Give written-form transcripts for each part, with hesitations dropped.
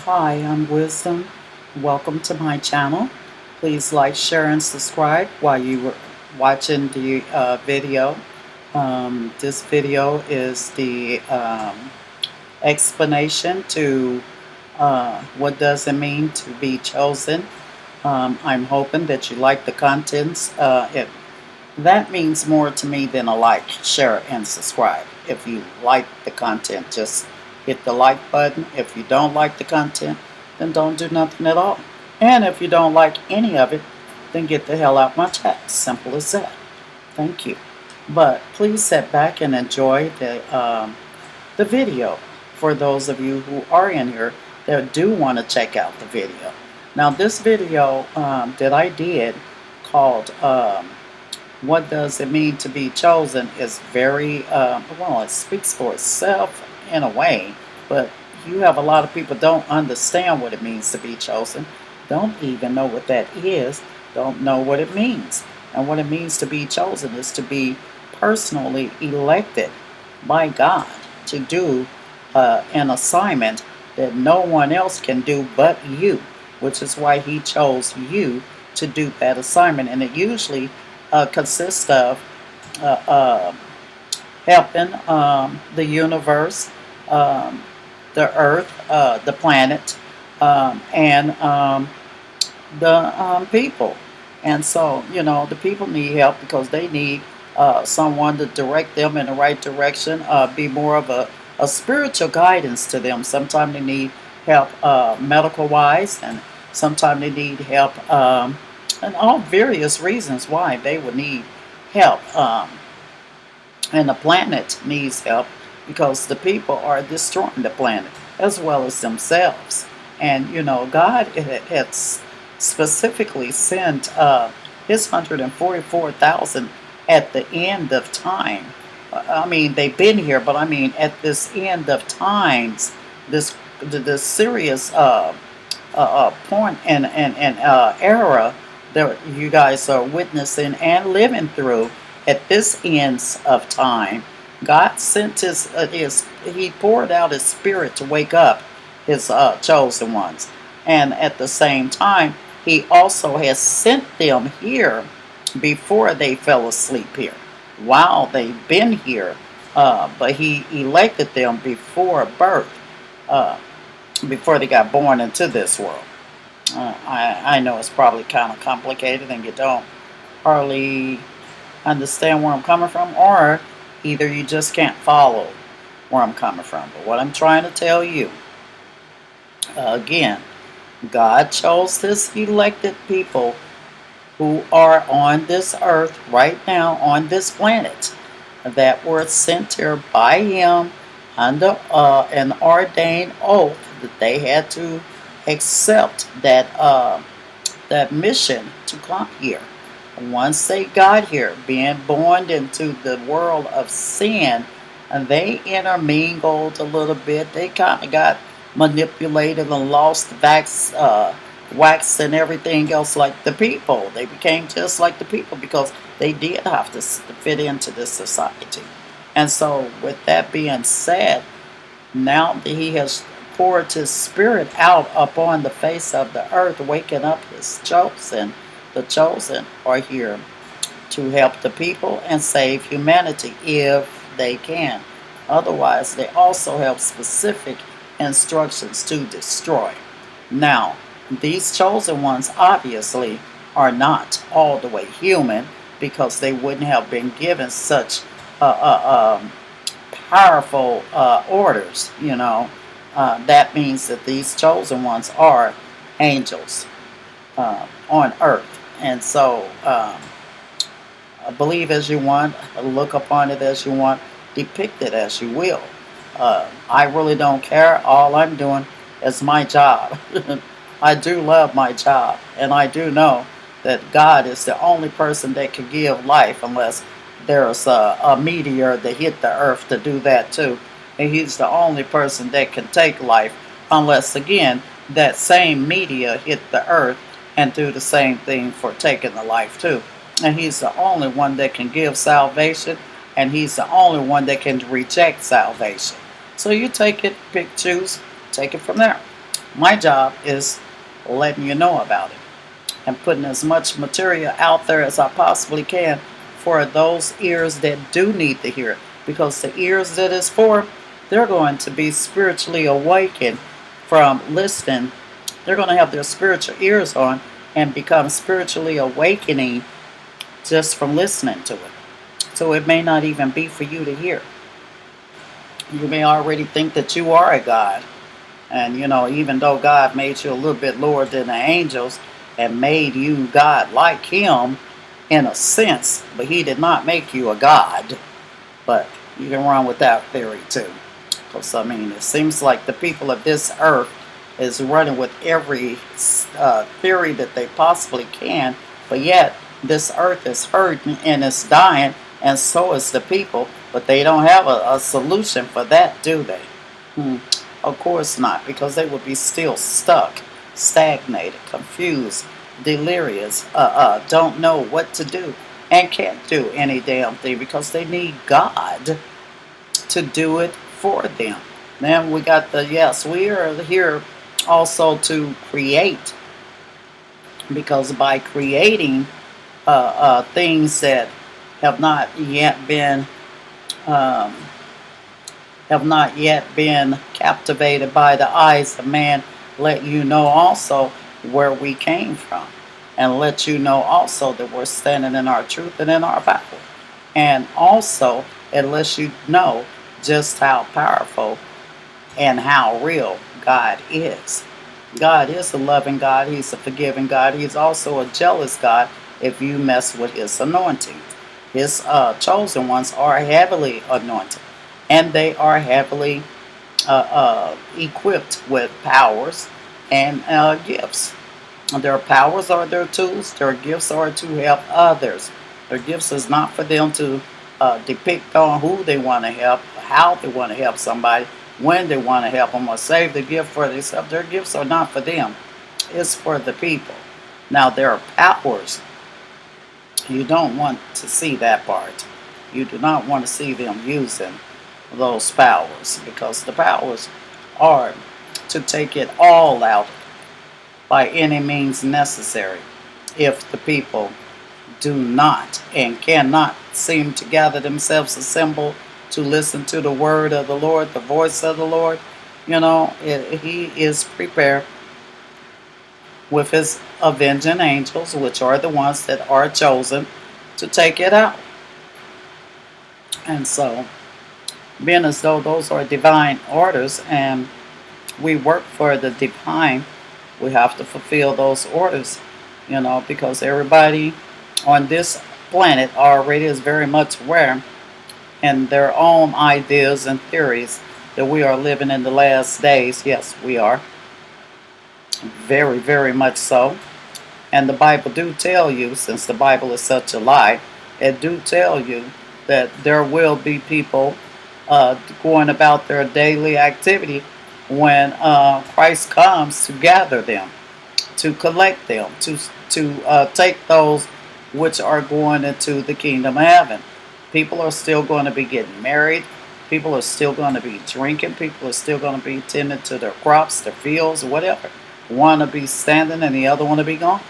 Hi, I'm Wisdom. Welcome to my channel. Please like, share, and subscribe while you were watching the video. This video is the explanation to what does it mean to be chosen. I'm hoping that you like the contents. That means more to me than a like, share, and subscribe. If you like the content, just hit the like button. If you don't like the content, then don't do nothing at all. And if you don't like any of it, then get the hell out my chat. Simple as that. Thank you. But please sit back and enjoy the video for those of you who are in here that do want to check out the video. Now, this video that I did called what does it mean to be chosen is very, well, it speaks for itself in a way, but you have a lot of people don't understand what it means to be chosen, don't even know what that is, don't know what it means. And what it means to be chosen is to be personally elected by God to do an assignment that no one else can do but you, which is why he chose you to do that assignment. And it usually consists of uh, uh, helping the universe, the earth, the planet, and the people. And so, the people need help because they need someone to direct them in the right direction, be more of a spiritual guidance to them. Sometimes they need help medical wise, and sometimes they need help, and all various reasons why they would need help. And the planet needs help because the people are destroying the planet as well as themselves. And God had specifically sent his 144,000 at the end of time. I mean, they've been here, but I mean, at this end of times, this serious point and era that you guys are witnessing and living through at this ends of time. God sent he poured out his spirit to wake up his chosen ones. And at the same time, he also has sent them here before they fell asleep here, while they've been here. But he elected them before birth, uh, before they got born into this world. I know it's probably kind of complicated and you don't hardly understand where I'm coming from, or either you just can't follow where I'm coming from. But what I'm trying to tell you, again, God chose his elected people who are on this earth right now, on this planet, that were sent here by him under an ordained oath that they had to accept that mission to come here. Once they got here, being born into the world of sin, and they intermingled a little bit. They kind of got manipulated and lost wax and everything else like the people. They became just like the people because they did have to fit into this society. And so, with that being said, now that he has poured his spirit out upon the face of the earth, waking up his chosen, the chosen are here to help the people and save humanity if they can. Otherwise, they also have specific instructions to destroy. Now, these chosen ones obviously are not all the way human because they wouldn't have been given such powerful orders. That means that these chosen ones are angels on earth. And so, believe as you want, look upon it as you want, depict it as you will. I really don't care. All I'm doing is my job. I do love my job, and I do know that God is the only person that can give life unless there's a meteor that hit the earth to do that too. And he's the only person that can take life unless, again, that same meteor hit the earth and do the same thing for taking the life too. And he's the only one that can give salvation, and he's the only one that can reject salvation. So you take it, pick, choose, take it from there. My job is letting you know about it and putting as much material out there as I possibly can for those ears that do need to hear it. Because the ears that it's for, they're going to be spiritually awakened from listening. They're going to have their spiritual ears on and become spiritually awakening just from listening to it. So it may not even be for you to hear. You may already think that you are a God. And even though God made you a little bit lower than the angels and made you God like Him in a sense, but He did not make you a God. But you can run with that theory too. Because, it seems like the people of this earth is running with every theory that they possibly can, but yet this earth is hurting and it's dying, and so is the people, but they don't have a solution for that, do they? Of course not, because they would be still stuck, stagnated, confused, delirious, don't know what to do, and can't do any damn thing because they need God to do it for them. Then we got we are here also to create, because by creating things that have not yet been um, captivated by the eyes of man, let you know also where we came from, and let you know also that we're standing in our truth and in our power, and also it lets you know just how powerful and how real God is. God is a loving God. He's a forgiving God. He's also a jealous God if you mess with His anointing. His chosen ones are heavily anointed, and they are heavily equipped with powers and gifts. Their powers are their tools. Their gifts are to help others. Their gifts is not for them to depict on who they want to help, how they want to help somebody, when they want to help them, or save the gift for themselves. Their gifts are not for them. It's for the people. Now, there are powers. You don't want to see that part. You do not want to see them using those powers, because the powers are to take it all out by any means necessary if the people do not and cannot seem to gather themselves assembled to listen to the word of the Lord, the voice of the Lord. He is prepared with His avenging angels, which are the ones that are chosen to take it out. And so, being as though those are divine orders and we work for the divine, we have to fulfill those orders, because everybody on this planet already is very much aware in their own ideas and theories that we are living in the last days. Yes, we are. Very, very much so. And the Bible do tell you, since the Bible is such a lie, it do tell you that there will be people going about their daily activity when Christ comes to gather them, to collect them, to take those which are going into the kingdom of heaven. People are still going to be getting married. People are still going to be drinking. People are still going to be tending to their crops, their fields, whatever. One to be standing and the other one to be gone.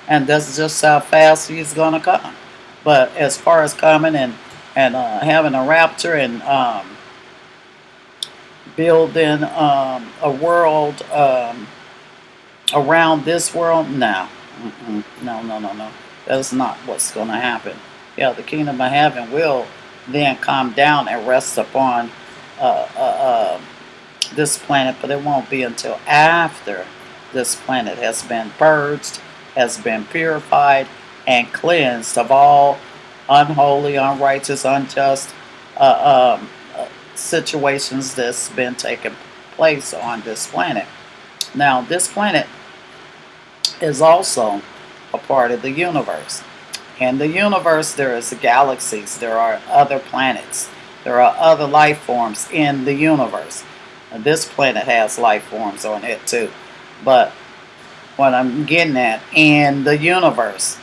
And that's just how fast He's going to come. But as far as coming and having a rapture and building a world around this world, no. No. That's not what's going to happen. Yeah, the kingdom of heaven will then come down and rest upon this planet, but it won't be until after this planet has been purged, has been purified, and cleansed of all unholy, unrighteous, unjust situations that's been taking place on this planet. Now, this planet is also a part of the universe. In the universe, there is galaxies, there are other planets, there are other life forms in the universe. And this planet has life forms on it too. But what I'm getting at, in the universe,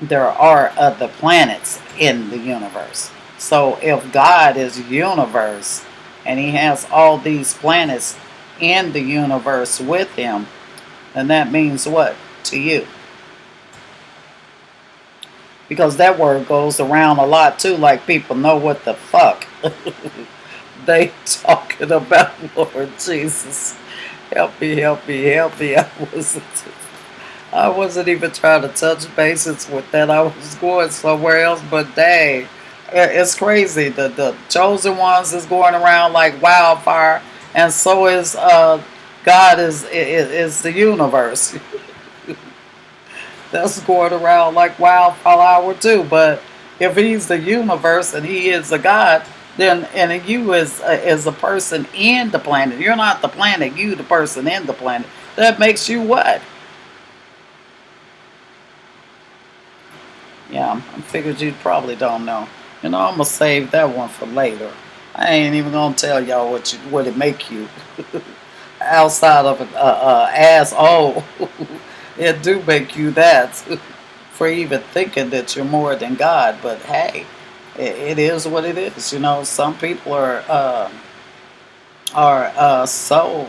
there are other planets in the universe. So if God is universe and He has all these planets in the universe with him. And that means what to you? Because that word goes around a lot too, like people know what the fuck they talking about. Lord Jesus, help me, help me, help me. I wasn't even trying to touch bases with that. I was going somewhere else, but dang, it's crazy. The chosen ones is going around like wildfire, and so is God is the universe. That's going around like wildflower too. But if he's the universe and he is a God, then and you is a person in the planet. You're not the planet. You the person in the planet. That makes you what? Yeah, I figured you probably don't know. I'm gonna save that one for later. I ain't even gonna tell y'all what it make you outside of ass. Oh, it do make you that for even thinking that you're more than God. But hey, it is what it is. Some people are so.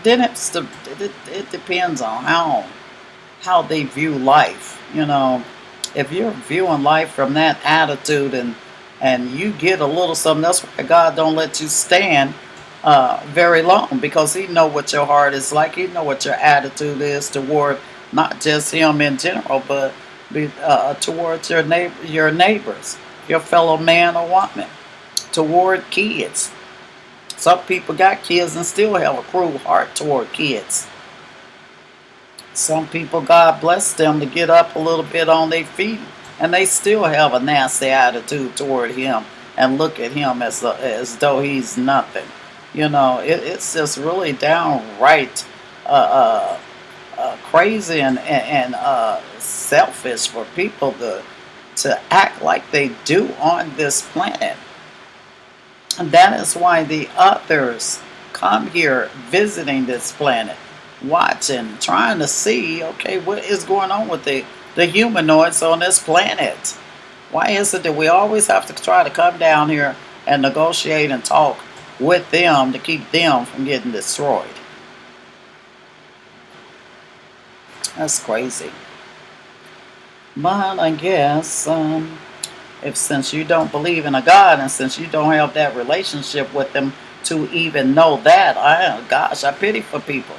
Then it depends on how they view life. If you're viewing life from that attitude and you get a little something, that's why God don't let you stand very long, because he know what your heart is like. He know what your attitude is toward not just him in general, but towards your neighbors, your fellow man or woman, toward kids. Some people got kids and still have a cruel heart toward kids. Some people, God bless them to get up a little bit on their feet, and they still have a nasty attitude toward him and look at him as though he's nothing. It's just really downright crazy and selfish for people to act like they do on this planet. And that is why the others come here visiting this planet, watching, trying to see, okay, what is going on with the humanoids on this planet? Why is it that we always have to try to come down here and negotiate and talk with them to keep them from getting destroyed? That's crazy. But I guess if since you don't believe in a God, and since you don't have that relationship with them to even know that, I pity for people.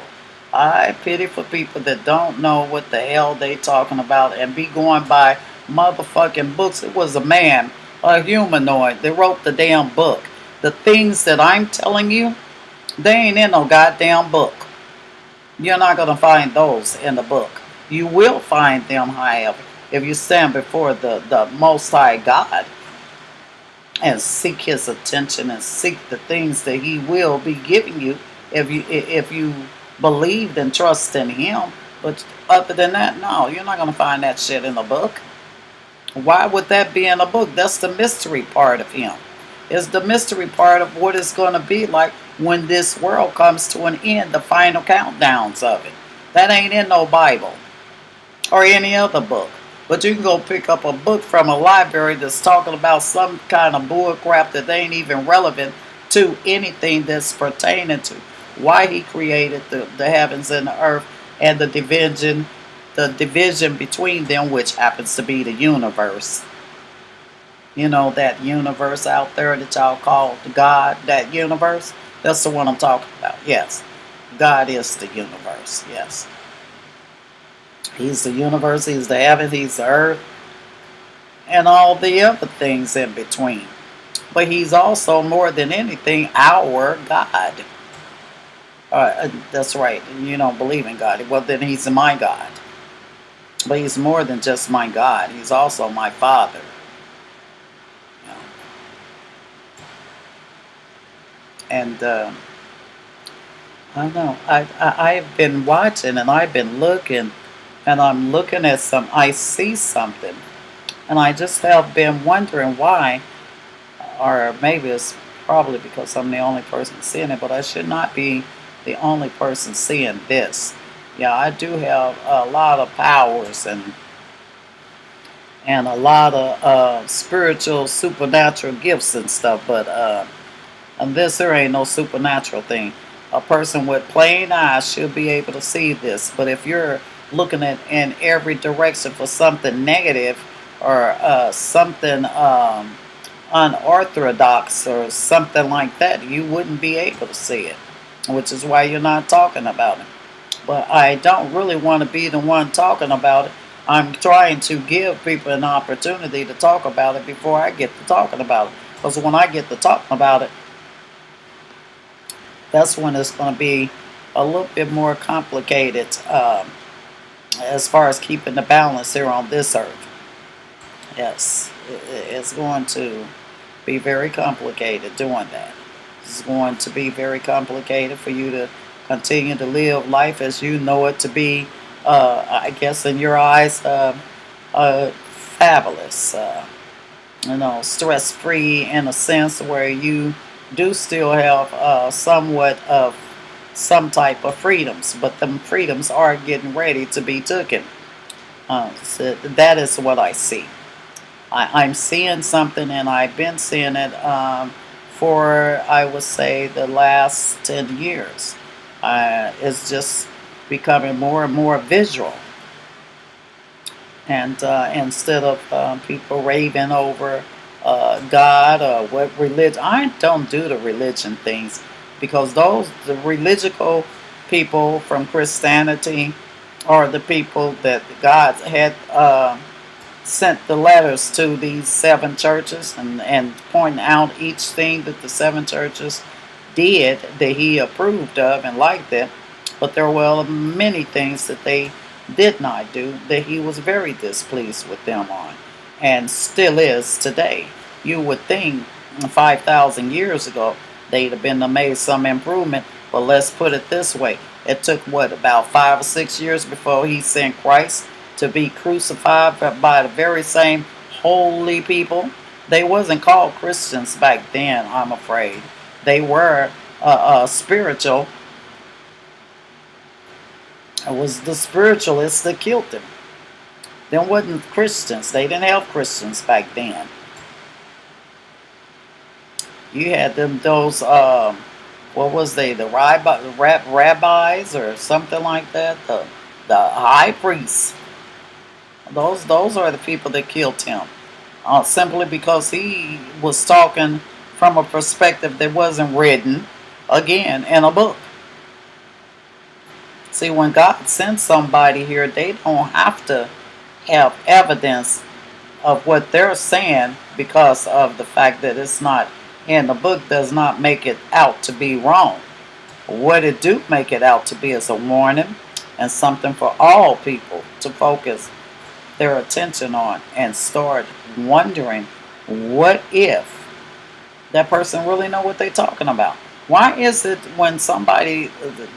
I pity for people that don't know what the hell they talking about and be going by motherfucking books. It was a man, a humanoid, that wrote the damn book. The things that I'm telling you, they ain't in no goddamn book. You're not going to find those in the book. You will find them, however, if you stand before the Most High God and seek his attention and seek the things that he will be giving you if you believed and trust in him. But other than that, no, you're not going to find that shit in the book. Why would that be in a book? That's the mystery part of him. It's the mystery part of what it's going to be like when this world comes to an end, the final countdowns of it. That ain't in no Bible or any other book. But you can go pick up a book from a library that's talking about some kind of bull crap that ain't even relevant to anything that's pertaining to why he created the heavens and the earth and the division between them, which happens to be the universe. That universe out there that y'all call God, that universe, that's the one I'm talking about. Yes, God is the universe. Yes, he's the universe, he's the heaven, he's the earth, and all the other things in between. But he's also, more than anything, our God. That's right. You don't believe in God. Well, then he's my God. But he's more than just my God. He's also my Father. And I don't know. I've been watching and I've been looking, and I'm looking at I see something, and I just have been wondering why, or maybe it's probably because I'm the only person seeing it, but I should not be the only person seeing this. Yeah, I do have a lot of powers and a lot of spiritual, supernatural gifts and stuff, but and this here ain't no supernatural thing. A person with plain eyes should be able to see this. But if you're looking at in every direction for something negative or something unorthodox or something like that, you wouldn't be able to see it, which is why you're not talking about it. But I don't really want to be the one talking about it. I'm trying to give people an opportunity to talk about it before I get to talking about it. Because when I get to talking about it, that's when it's going to be a little bit more complicated as far as keeping the balance here on this earth. Yes, it's going to be very complicated doing that. It's going to be very complicated for you to continue to live life as you know it to be, I guess, in your eyes, fabulous. Stress free in a sense where you do still have somewhat of some type of freedoms, but them freedoms are getting ready to be taken. So that is what I see. I'm seeing something, and I've been seeing it for, I would say, the last 10 years. It's just becoming more and more visual. And instead of people raving over God or what religion, I don't do the religion things because the religical people from Christianity are the people that God had sent the letters to these seven churches and pointing out each thing that the seven churches did that he approved of and liked it. But there were many things that they did not do that he was very displeased with them on, and still is today. You would think 5,000 years ago they'd have been made some improvement, but let's put it this way. It took what, about 5 or 6 years before he sent Christ to be crucified by the very same holy people. They wasn't called Christians back then, I'm afraid. They were spiritual. It was the spiritualists that killed them. Them wasn't Christians. They didn't have Christians back then. You had those what was they, the rabbis or something like that, the high priests. Those are the people that killed him, simply because he was talking from a perspective that wasn't written again in a book. See, when God sends somebody here, they don't have to have evidence of what they're saying, because of the fact that it's not in the book does not make it out to be wrong. What it do make it out to be is a warning and something for all people to focus their attention on and start wondering, what if that person really know what they're talking about? Why is it when somebody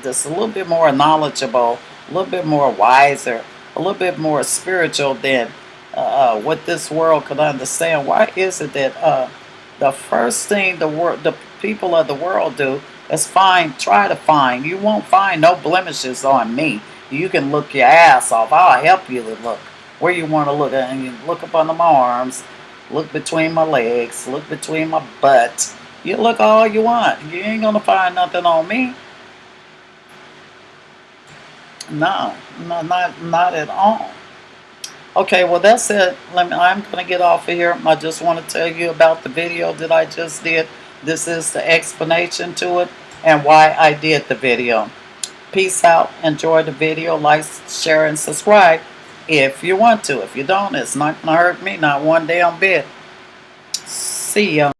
that's a little bit more knowledgeable, a little bit more wiser, a little bit more spiritual than what this world could understand, why is it that the first thing the people of the world do is try to find, you won't find no blemishes on me. You can look your ass off. I'll help you to look where you want to look at, and you look up under my arms, look between my legs, look between my butt. You look all you want. You ain't gonna find nothing on me. No, not at all. Okay, well that's it. I'm gonna get off of here. I just want to tell you about the video that I just did. This is the explanation to it and why I did the video. Peace out. Enjoy the video. Like, share, and subscribe if you want to. If you don't, it's not gonna hurt me, not one damn bit. See ya.